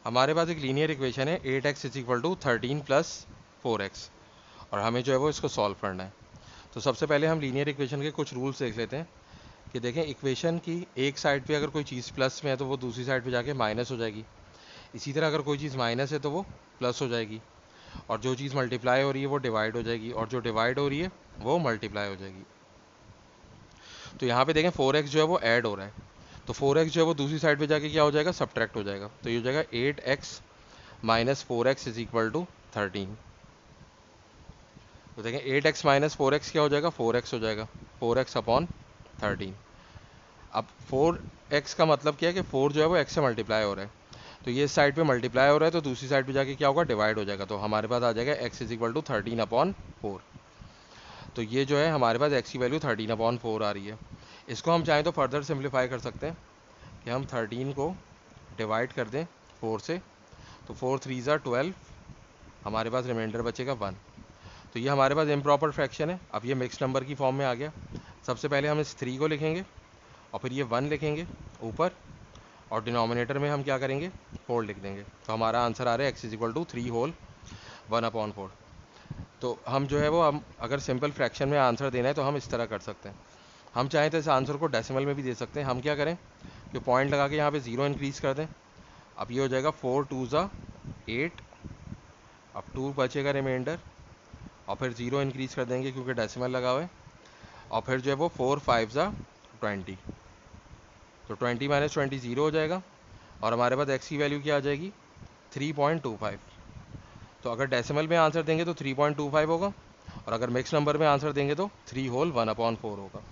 हमारे पास एक linear equation है 8x is equal to 13 plus 4x, और हमें जो है वो इसको सॉल्व करना है। तो सबसे पहले हम लीनियर इक्वेशन के कुछ रूल्स देख लेते हैं कि देखें इक्वेशन की एक साइड पे अगर कोई चीज़ प्लस में है तो वो दूसरी साइड पे जाके माइनस हो जाएगी। इसी तरह अगर कोई चीज़ माइनस है तो वो प्लस हो जाएगी, और जो चीज़ मल्टीप्लाई हो रही है वो डिवाइड हो जाएगी, और जो डिवाइड हो रही है वो मल्टीप्लाई हो जाएगी। तो यहाँ पे देखें 4x जो है वो ऐड हो रहा है, तो 4x जो है वो दूसरी साइड पे जाके क्या हो जाएगा, सब्ट्रैक्ट हो जाएगा। तो ये हो जाएगा 8x minus 4x is equal to 13। तो देखें 8x माइनस 4x क्या हो जाएगा, 4x हो जाएगा, 4x अपॉन 13। अब 4x का मतलब क्या है कि 4 जो है वो x से मल्टीप्लाई हो रहा है, तो ये इस साइड पे मल्टीप्लाई हो रहा है तो दूसरी साइड पे जाके क्या होगा, डिवाइड हो जाएगा। तो हमारे पास आ जाएगा x is equal to 13 upon 4। तो ये जो है हमारे पास x की वैल्यू 13 अपॉन 4 आ रही है। इसको हम चाहें तो फर्दर सिंप्लीफाई कर सकते हैं कि हम 13 को डिवाइड कर दें 4 से, तो 4 3 ज़ा 12, हमारे पास रिमाइंडर बचेगा 1। तो ये हमारे पास इम्प्रॉपर फ्रैक्शन है। अब ये मिक्स नंबर की फॉर्म में आ गया। सबसे पहले हम इस 3 को लिखेंगे और फिर ये 1 लिखेंगे ऊपर, और डिनोमिनेटर में हम क्या करेंगे, 4 लिख देंगे। तो हमारा आंसर आ रहा है x is equal to 3 whole 1 upon 4। तो हम जो है वो हम अगर सिंपल फ्रैक्शन में आंसर देना है तो हम इस तरह कर सकते हैं। हम चाहें तो इस आंसर को डेसिमल में भी दे सकते हैं। हम क्या करें कि पॉइंट लगा के यहाँ पे 0 इंक्रीज़ कर दें। अब ये हो जाएगा 4 2 ज़ा 8, अब 2 बचेगा रिमाइंडर, और फिर 0 इंक्रीज़ कर देंगे क्योंकि डेसिमल लगा हुआ है, और फिर जो है वो 4 5 ज़ा 20। तो 20 माइनस 20 0 हो जाएगा, और हमारे पास x की वैल्यू क्या आ जाएगी, 3.25। तो अगर डेसिमल में आंसर देंगे तो 3.25 होगा, और अगर मिक्स नंबर में आंसर देंगे तो 3 होल 1 अपॉन 4 होगा।